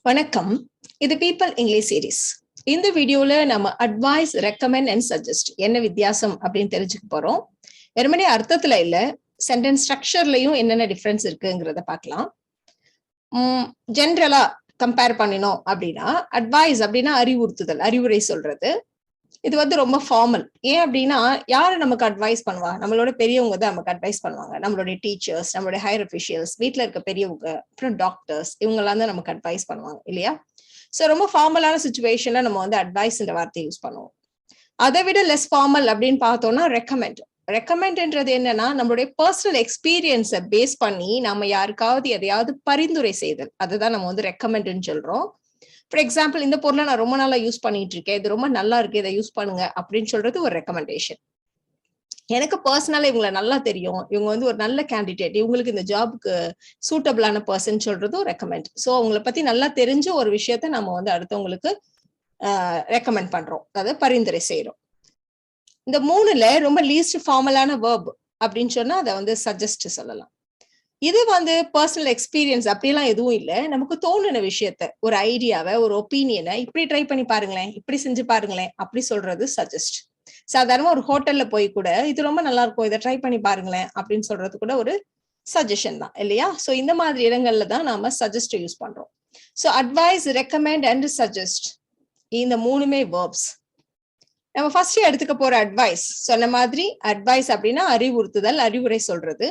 வணக்கம். இது people English series. இந்த வீடியோல நம்ம அட்வைஸ், ரெக்கமெண்ட் அண்ட் சஜஸ்ட் என்ன வித்தியாசம் அப்படின்னு தெரிஞ்சுக்க போறோம். வெறுமனே அர்த்தத்துல இல்ல, சென்டென்ஸ் ஸ்ட்ரக்சர்லயும் என்னென்ன டிஃபரன்ஸ் இருக்குங்கிறத பார்க்கலாம். ஜென்ரலா கம்பேர் பண்ணினோம் அப்படின்னா, அட்வைஸ் அப்படின்னா அறிவுறுத்துதல், அறிவுரை சொல்றது. இது ரொம்ப ஃபார்மல். ஏன் அப்படின்னா, யாரு நமக்கு அட்வைஸ் பண்ணுவா? நம்மளோட பெரியவங்க தான் நமக்கு அட்வைஸ் பண்ணுவாங்க. நம்மளுடைய டீச்சர்ஸ், நம்மளுடைய ஹையர் அஃபிஷியல்ஸ், வீட்டுல இருக்க பெரியவங்க, அப்புறம் டாக்டர்ஸ், இவங்கெல்லாம் தான் நமக்கு அட்வைஸ் பண்ணுவாங்க இல்லையா? சோ ரொம்ப ஃபார்மலான சுச்சுவேஷன்ல நம்ம அட்வைஸ்ன்ற வார்த்தை யூஸ் பண்ணுவோம். அதை விட லெஸ் ஃபார்மல் அப்படின்னு பார்த்தோம்னா ரெக்கமெண்ட். ரெக்கமெண்ட்ன்றது என்னன்னா, நம்மளுடைய பர்சனல் எக்ஸ்பீரியன்ஸை பேஸ் பண்ணி நம்ம யாருக்காவது எதையாவது பரிந்துரை செய்தல், அதுதான் நம்ம ரெக்கமெண்ட்னு சொல்றோம். ஃபார் எக்ஸாம்பிள், இந்த பொருளை நான் ரொம்ப நாளா யூஸ் பண்ணிட்டு இருக்கேன், இது ரொம்ப நல்லா இருக்கு, இதை யூஸ் பண்ணுங்க அப்படின்னு சொல்றது ஒரு ரெக்கமெண்டேஷன். எனக்கு பர்சனலா இவங்களை நல்லா தெரியும், இவங்க ஒரு நல்ல கேண்டிடேட், இவங்களுக்கு இந்த ஜாபுக்கு சூட்டபிளான பர்சன் சொல்றதும் ரெக்கமெண்ட். ஸோ அவங்களை பத்தி நல்லா தெரிஞ்ச ஒரு விஷயத்த நம்ம அடுத்தவங்களுக்கு ரெக்கமெண்ட் பண்றோம், அதாவது பரிந்துரை செய்யறோம். இந்த மூணுல ரொம்ப லீஸ்ட் ஃபார்மலான வேர்ப் அப்படின்னு சொன்னா அதை சஜஸ்ட் சொல்லலாம். இது பர்சனல் எக்ஸ்பீரியன்ஸ் அப்படிலாம் எதுவும் இல்லை, நமக்கு தோணுன விஷயத்த, ஒரு ஐடியாவை, ஒரு ஒப்பீனியனை இப்படி ட்ரை பண்ணி பாருங்களேன், இப்படி செஞ்சு பாருங்களேன் அப்படி சொல்றது சஜஸ்ட். சாதாரணமா ஒரு ஹோட்டல்ல போய் கூட இது ரொம்ப நல்லா இருக்கும், இதை ட்ரை பண்ணி பாருங்களேன் அப்படின்னு சொல்றது கூட ஒரு சஜஷன் தான் இல்லையா? சோ இந்த மாதிரி இடங்கள்ல தான் நாம சஜஸ்ட் யூஸ் பண்றோம். So advice, recommend and suggest, இந்த மூணுமே வேர்ப்ஸ். நம்ம ஃபர்ஸ்ட் எடுத்துக்க போற அட்வைஸ், சொன்ன மாதிரி அட்வைஸ் அப்படின்னா அறிவுறுத்துதல், அறிவுரை சொல்றது.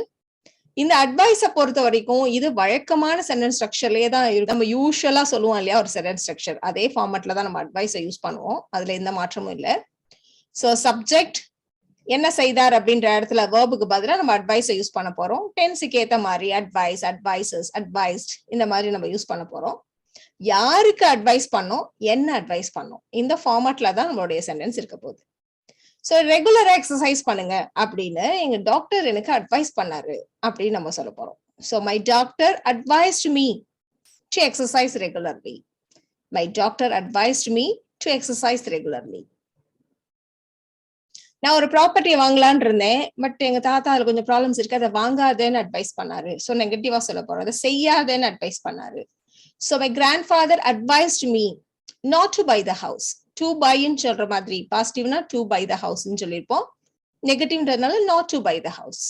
இந்த அட்வைஸை பொறுத்த வரைக்கும் இது வழக்கமான சென்டென்ஸ் ஸ்ட்ரக்சர்லயே தான் இருக்கு. நம்ம யூஸ்வலா சொல்லுவோம் இல்லையா, ஒரு சென்டென்ஸ் ஸ்ட்ரக்சர், அதே ஃபார்மேட்ல தான் நம்ம அட்வைஸை யூஸ் பண்ணுவோம். அதுல எந்த மாற்றமும் இல்லை. சோ சப்ஜெக்ட் என்ன செய்தார் அப்படின்ற இடத்துல வேர்புக்கு பதிலாக நம்ம அட்வைஸை யூஸ் பண்ண போறோம். டென்ஸுக்கு ஏத்த மாதிரி அட்வைஸ், அட்வைசஸ், அட்வைஸ்ட், இந்த மாதிரி நம்ம யூஸ் பண்ண போறோம். யாருக்கு அட்வைஸ் பண்ணோம், என்ன அட்வைஸ் பண்ணோம், இந்த ஃபார்மேட்ல தான் நம்மளுடைய சென்டென்ஸ் இருக்க போகுது. சோ ரெகுலரா எக்ஸசைஸ் பண்ணுங்க அப்படின்னு எங்க டாக்டர் எனக்கு அட்வைஸ் பண்ணாரு அப்படின்னு நம்ம சொல்ல போறோம். So my doctor advised me to exercise regularly. My doctor advised me to exercise regularly. நான் ஒரு ப்ராப்பர்ட்டியை வாங்கலான் இருந்தேன், பட் எங்க தாத்தா அதுல கொஞ்சம் ப்ராப்ளம்ஸ் இருக்கு, அதை வாங்காதேன்னு அட்வைஸ் பண்ணாரு. சோ நெகட்டிவா சொல்ல போறோம், அதை செய்யாதேன்னு அட்வைஸ் பண்ணாரு. So my grandfather advised me not to buy the house. To பைன்னு சொல்ற மாதிரி பாசிட்டிவ்னா டு பை த ஹவுஸ்ன்னு சொல்லியிருப்போம், நெகட்டிவ்ன்றதுனால not to buy the house.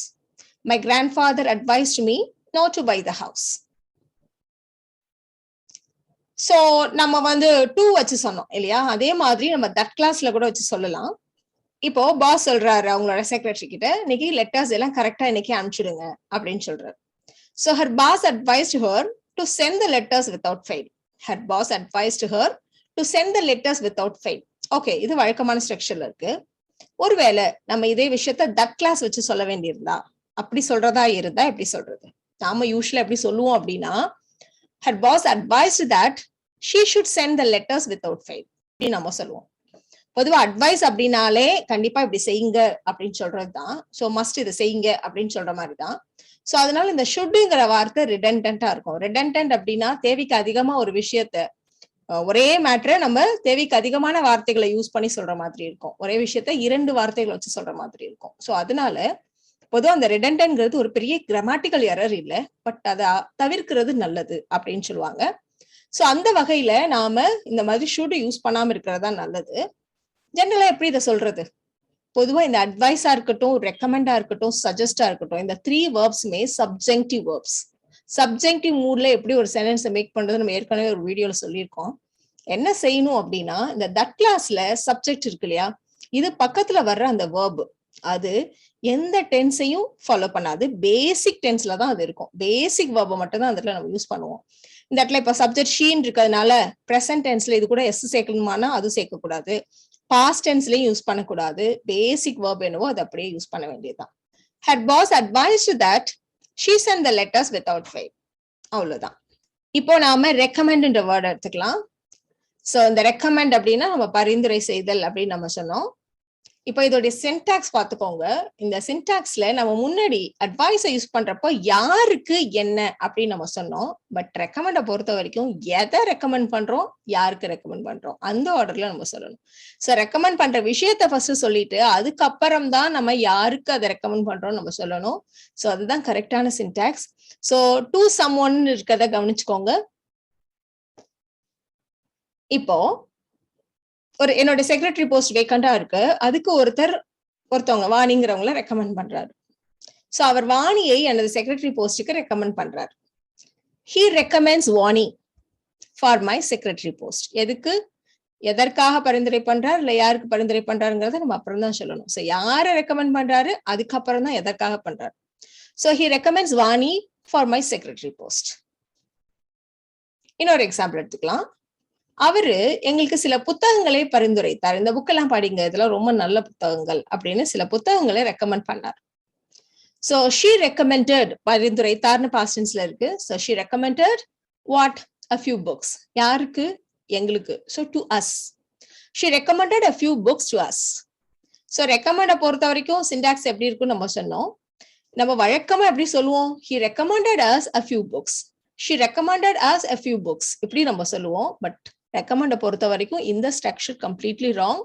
My grandfather advised me not to buy the house. So நம்ம டூ வச்சு சொன்னோம் இல்லையா, அதே மாதிரி நம்ம தட் கிளாஸ்ல கூட வச்சு சொல்லலாம். இப்போ பாஸ் சொல்றாரு அவங்களோட செக்ரட்டரி கிட்ட, இன்னைக்கு லெட்டர்ஸ் எல்லாம் கரெக்டா இன்னைக்கு அனுப்பிச்சுடுங்க அப்படின்னு சொல்றாரு. So her boss advised her to send the letters without fail. Her boss advised her to send the letters without fail. Okay, இது வழக்கமான ஸ்ட்ரக்சர்ல இருக்கு. ஒருவேளை நம்ம இதே விஷயத்த தட் கிளாஸ் வச்சு சொல்ல வேண்டியிருந்தா, அப்படி சொல்றதா இருந்தா எப்படி சொல்றது? நாம யூஸ்வலா எப்படி சொல்லுவோம் அப்படின்னா, her boss advised that she should send the letters without fail அப்படின்னு நம்ம சொல்லுவோம். பொதுவா அட்வைஸ் அப்படின்னாலே கண்டிப்பா இப்படி செய்யுங்க அப்படின்னு சொல்றதுதான். சோ மஸ்ட் இதை செய்யுங்க அப்படின்னு சொல்ற மாதிரிதான். சோ அதனால இந்த ஷுட்ங்கிற வார்த்தை ரிடண்டன்டா இருக்கும். ரிடண்டன்ட் அப்படின்னா தேவைக்கு அதிகமா ஒரு விஷயத்த, ஒரே மேட்டரை நம்ம தேவைக்கு அதிகமான வார்த்தைகளை யூஸ் பண்ணி சொல்ற மாதிரி இருக்கும், ஒரே விஷயத்த இரண்டு வார்த்தைகளை வச்சு சொல்ற மாதிரி இருக்கும். சோ அதனால பொதுவா அந்த ரிடண்டன்ட்ங்கிறது ஒரு பெரிய கிராமட்டிக்கல் எரர் இல்லை, பட் அதை தவிர்க்கிறது நல்லது அப்படின்னு சொல்லுவாங்க. சோ அந்த வகையில நாம இந்த மாதிரி ஷுட் யூஸ் பண்ணாம இருக்கிறதா நல்லது. ஜெனரலா எப்படி இதை சொல்றது? பொதுவா இந்த அட்வைஸா இருக்கட்டும், ரெக்கமெண்டா இருக்கட்டும், சஜஸ்டா இருக்கட்டும், இந்த த்ரீ வேர்ப்ஸுமே சப்ஜெக்டிவ் வேர்ப்ஸ். சப்ஜெக்டிவ் மூட்ல எப்படி ஒரு சென்டென்ஸை மேக் பண்றது நம்ம ஏற்கனவே ஒரு வீடியோல சொல்லியிருக்கோம். என்ன செய்யணும் அப்படின்னா, இந்த தட் கிளாஸ்ல சப்ஜெக்ட் இருக்கு இல்லையா, இது பக்கத்துல வர்ற அந்த வேர்ப், அது எந்த டென்ஸையும் ஃபாலோ பண்ணாது, பேசிக் டென்ஸ்ல தான் அது இருக்கும். பேசிக் வேர்பை மட்டும் தான் அதுல நம்ம யூஸ் பண்ணுவோம். இந்த இடத்துல இப்ப சப்ஜெக்ட் ஷீன் இருக்கிறதுனால பிரசன்ட் டென்ஸ்ல இது கூட எஸ் சேர்க்கணுமானா அது சேர்க்கக்கூடாது, பாஸ்ட் டென்ஸ்லயும் யூஸ் பண்ணக்கூடாது. பேசிக் வேர்ப் என்னவோ அது அப்படியே யூஸ் பண்ண வேண்டியதுதான். Her boss advised that she send the letters without fail. அவ்வளவுதான். இப்போ நாம ரெக்கமெண்ட்ன்ற வேர்ட் எடுத்துக்கலாம். சோ இந்த ரெக்கமெண்ட் அப்படின்னா நம்ம பரிந்துரை செய்தல் அப்படின்னு நம்ம சொன்னோம். இப்போ இதோடைய சின்டாக்ஸ் பார்த்துக்கோங்க. இந்த சின்டாக்ஸ்ல நம்ம முன்னாடி அட்வைஸை யூஸ் பண்றப்போ யாருக்கு என்ன அப்படின்னு நம்ம சொன்னோம். பட் ரெக்கமெண்டை பொறுத்த வரைக்கும் எதை ரெக்கமெண்ட் பண்றோம், யாருக்கு ரெக்கமெண்ட் பண்றோம், அந்த ஆர்டர்ல நம்ம சொல்லணும். சோ ரெக்கமெண்ட் பண்ற விஷயத்த ஃபர்ஸ்ட் சொல்லிட்டு அதுக்கப்புறம் தான் நம்ம யாருக்கு அதை ரெக்கமெண்ட் பண்றோம் நம்ம சொல்லணும். சோ அதுதான் கரெக்டான syntax. So to sum one இருக்கிறத கவனிச்சுக்கோங்க. இப்போ என்னோட செக்ரட்டரி போஸ்ட் வேக்கண்டா இருக்கு, அதுக்கு ஒருத்தவங்க வாணிங்கிறவங்கள ரெக்கமெண்ட் பண்றாரு. சோ அவர் வாணியை எனது செக்ரட்டரி போஸ்டுக்கு ரெக்கமெண்ட் பண்றாரு. he recommends Vani for my secretary post. எதற்காக பரிந்துரை பண்றாரு, இல்ல யாருக்கு பரிந்துரை பண்றாருங்கிறத நம்ம அப்புறம் தான் சொல்லணும். சோ யாரை ரெக்கமெண்ட் பண்றாரு, அதுக்கப்புறம் தான் எதற்காக பண்றாரு. So he recommends Vani for my secretary post. இன்னொரு எக்ஸாம்பிள் எடுத்துக்கலாம். அவரு எங்களுக்கு சில புத்தகங்களை பரிந்துரைத்தார். இந்த புக்கெல்லாம் படிங்க, இதெல்லாம் ரொம்ப நல்ல புத்தகங்கள் அப்படின்னு சில புத்தகங்களை ரெக்கமெண்ட் பண்ணார். சோ she recommended, பரிந்துரைத்தார்னு பாஸ்ட் டென்ஸ்ல இருக்கு. So she recommended what? A few books. யாருக்கு? எங்களுக்கு. So to us. She recommended a few books to us. So recommend பொறுத்த வரைக்கும் syntax எப்படி இருக்குன்னு நம்ம சொன்னோம். நம்ம வழக்கமா எப்படி சொல்லுவோம்? He recommended us a few books. She recommended us a few books. இப்படி நம்ம சொல்லுவோம். பட் ரெக்கமெண்ட பொறுத்த வரைக்கும் இந்த ஸ்ட்ரக்சர் கம்ப்ளீட்லி ராங்.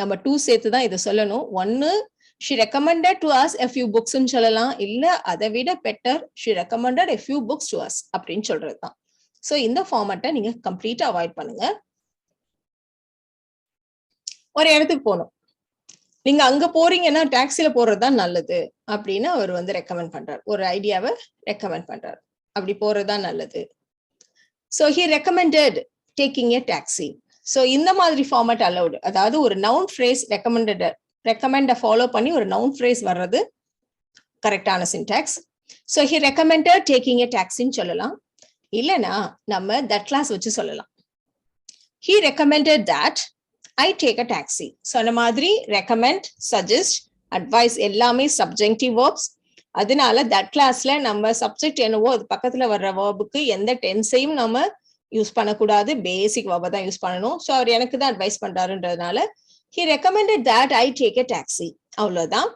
நம்ம 2 சேர்த்து தான் இதை சொல்லணும். ஒன்னு she recommended to us a few books ன்னு சொல்லலாம். இல்ல அதை விட better she recommended a few books to us அப்படின்னு சொல்றது தான். சோ இந்த ஃபார்மேட்டை நீங்க கம்ப்ளீட்டா அவாய்ட் பண்ணுங்க. ஒரு இடத்துக்கு போகணும், நீங்க அங்க போறீங்கன்னா டாக்ஸில போறதுதான் நல்லது அப்படின்னு அவர் ரெக்கமெண்ட் பண்றாரு. ஒரு ஐடியாவை ரெக்கமெண்ட் பண்றாரு, அப்படி போறதுதான் நல்லது. So he recommended taking a taxi. So இந்த மாதிரி ஃபார்மேட் அலௌடு. அதாவது ஒரு நவுன் ஃப்ரேஸ் ரெக்கமெண்ட ஃபாலோ பண்ணி ஒரு நவுன் ஃப்ரேஸ் வர்றது கரெக்டான syntax. So he recommended taking a taxiன்னு சொல்லலாம். இல்லனா நம்ம that class வச்சு சொல்லலாம். He recommended that I take a taxi. சொன்ன மாதிரி recommend, suggest, advise எல்லாமே subjunctive verbs. அதனால that classல நம்ம subject என்னவோ அது பக்கத்துல வர்ற verbுக்கு எந்த டென்ஸையும் நம்ம யூஸ் பண்ணக்கூடாது, பேசிக் verb தான் யூஸ் பண்ணணும். ஸோ அவர் எனக்கு தான் advice பண்றாருன்றதுனால he recommended that I take a taxi. அவ்வளவுதான்.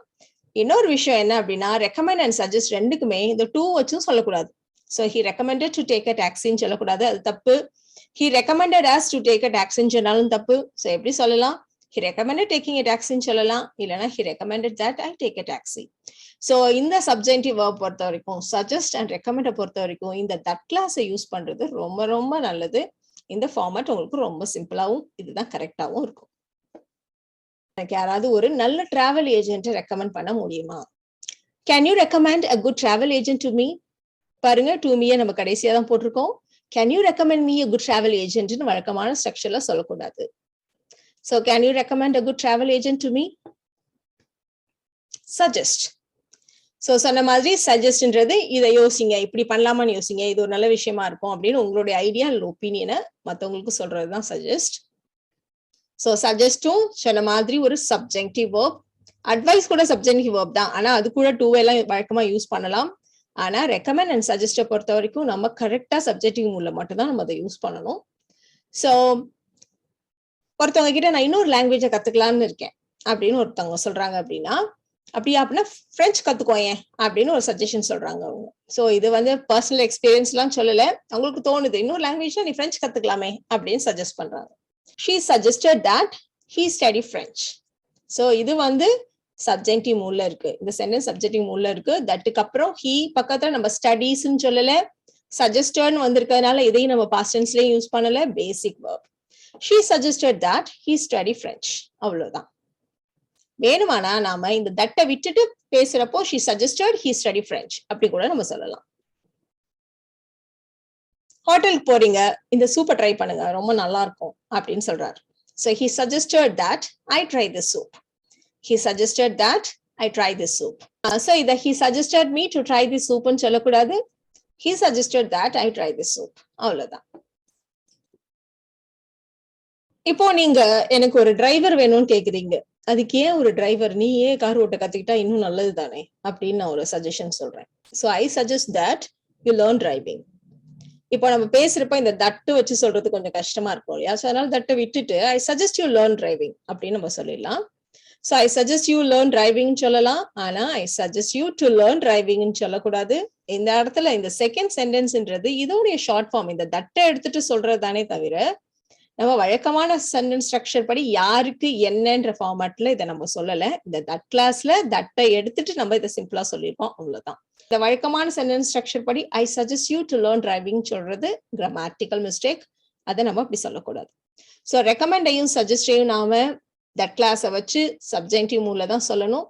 இன்னொரு விஷயம் என்ன அப்படின்னா, recommend and suggest ரெண்டுக்குமே இந்த to வச்சும் சொல்லக்கூடாது. So he recommended to take a taxi ன்னு சொல்லக்கூடாது, அது தப்பு. He recommended us to take a taxi ன்னு சொன்னாலும் தப்பு. So எப்படி சொல்லலாம்? He recommended taking a taxi ன்னு சொல்லலாம், இல்லனா he recommended that I take a taxi. So இந்த subjunctive verb பொறுத்த வரைக்கும், suggest and recommend பொறுத்த வரைக்கும் இந்த that class யூஸ் பண்றது ரொம்ப ரொம்ப நல்லது. இந்த ஃபார்மேட் உங்களுக்கு ரொம்ப சிம்பிளாவும் இதுதான் கரெக்டாவும் இருக்கும். எனக்கு யாராவது ஒரு நல்ல டிராவல் ஏஜென்ட்டை ரெக்கமெண்ட் பண்ண முடியுமா? Can you recommend a good travel agent to me? பாருங்க, to me நம்ம கடைசியா தான் போட்டிருக்கோம். Can you recommend me a good travel agent ன்னு வழக்கமான ஸ்ட்ரக்சர்ல சொல்லக்கூடாது. So can you recommend a good travel agent to me? Suggest. So சொன்ன மாதிரி சஜஸ்ட்ன்றது இதை யோசிங்க, இப்படி பண்ணலாமான்னு யோசிங்க, இது ஒரு நல்ல விஷயமா இருக்கும் அப்படின்னு உங்களுடைய ஐடியா இல்ல ஒப்பீனியனை மற்றவங்களுக்கு சொல்றதுதான் சஜஸ்ட். ஸோ சஜஸ்டும் சொன்ன மாதிரி ஒரு சப்ஜெக்டிவ் வேர்ப். அட்வைஸ் கூட சப்ஜெக்டிவ் வேர்ப் தான், ஆனா அது கூட டூ எல்லாம் வழக்கமா யூஸ் பண்ணலாம். ஆனா ரெக்கமெண்ட் அண்ட் சஜஸ்ட பொறுத்த வரைக்கும் நம்ம கரெக்டா சப்ஜெக்டிவ் மூலம் மட்டும்தான் நம்ம அதை யூஸ் பண்ணணும். ஸோ ஒருத்தவங்க கிட்ட நான் இன்னொரு லாங்குவேஜை கத்துக்கலாம்னு இருக்கேன் அப்படின்னு ஒருத்தவங்க சொல்றாங்க அப்படின்னா, அப்படின்னா பிரெஞ்சு கத்துக்கோயேன் அப்படின்னு ஒரு சஜஷன் சொல்றாங்க அவங்க. ஸோ இது பர்சனல் எக்ஸ்பீரியன்ஸ் எல்லாம் சொல்லல, அவங்களுக்கு தோணுது இன்னொரு லாங்குவேஜ்ல நீ பிரெஞ்சு கத்துக்கலாமே அப்படின்னு சஜஸ்ட் பண்றாங்க. She suggested that he study French. So இது சப்ஜெக்டிவ் மூட்ல இருக்கு, இந்த சென்டென்ஸ் சப்ஜெக்டிவ் மூட்ல இருக்கு. தட்டுக்கு அப்புறம் he பக்கத்துல நம்ம ஸ்டடீஸ்ன்னு சொல்லல, சஜஸ்டட்னு வந்திருக்கிறதுனால இதையும் நம்ம பாஸ்ட் டென்ஸ்லயே யூஸ் பண்ணல, பேசிக் verb. She suggested that he study French. அவ்வளவுதான். வேணுமானா நாம இந்த தட்டை விட்டுட்டு பேசுறப்போ she suggested he study French அப்படி கூட நம்ம சொல்லலாம். ஹோட்டலுக்கு போறீங்க, இந்த சூப்பை ட்ரை பண்ணுங்க, ரொம்ப நல்லா இருக்கும் அப்படின்னு சொல்றாரு. So he suggested that I try this soup. He suggested that I try this soup. So இத he suggested me to try this soup ன்னு சொல்லக்கூடாது, he suggested that I try this soup. அவ்வளவுதான். இப்போ நீங்க எனக்கு ஒரு டிரைவர் வேணும்னு கேக்குறீங்க, அதுக்கு ஏன் ஒரு டிரைவர், நீ ஏன் கார் ஓட்ட கத்துக்கிட்டா இன்னும் நல்லது தானே அப்படின்னு நான் ஒரு சஜஷன் சொல்றேன். So I suggest that you learn driving. இப்போ நம்ம பேசுறப்ப இந்த தட்டு வச்சு சொல்றது கொஞ்சம் கஷ்டமா இருக்கும் இல்லையா? ஸோ அதனால தட்டை விட்டுட்டு I suggest you learn driving அப்படின்னு நம்ம சொல்லிடலாம். So I suggest you learn driving சொல்லலாம், ஆனா I suggest you to learn டிரைவிங்னு சொல்லக்கூடாது. இந்த இடத்துல இந்த செகண்ட் சென்டென்ஸ்ன்றது இதோடைய ஷார்ட் ஃபார்ம், இந்த தட்டை எடுத்துட்டு சொல்றது தானே தவிர நம்ம வழக்கமான சென்டென்ஸ் ஸ்ட்ரக்சர் படி யாருக்கு என்னன்ற ஃபார்மேட்ல இதை நம்ம சொல்லல. இந்த தட் கிளாஸ்ல தட்டை எடுத்துட்டு நம்ம இதை சிம்பிளா சொல்லியிருக்கோம், அவ்வளவுதான். இந்த வழக்கமான சென்டென்ஸ் ஸ்ட்ரக்சர் படி ஐ suggest you to learn driving சொல்றது கிராமட்டிக்கல் மிஸ்டேக், அதை நம்ம அப்படி சொல்லக்கூடாது. ஸோ ரெக்கமெண்டையும் சஜஸ்டையும் நாம தட் கிளாஸை வச்சு சப்ஜெக்டிவ் மூட்ல தான் சொல்லணும்.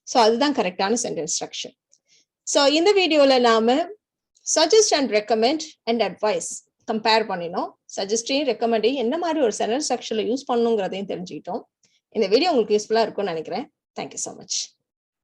ஸோ அதுதான் கரெக்டான சென்டென்ஸ் ஸ்ட்ரக்சர். ஸோ இந்த வீடியோல நாம suggest and recommend and advice compare பண்ணினோம். சஜஸ்டையும் ரெக்கமெண்டையும் என்ன மாதிரி ஒரு சென்டென்ஸ் ஸ்ட்ரக்சர்ல யூஸ் பண்ணுங்கிறதையும் தெரிஞ்சுக்கிட்டோம். இந்த வீடியோ உங்களுக்கு யூஸ்ஃபுல்லா இருக்கும்னு நினைக்கிறேன். Thank you so much.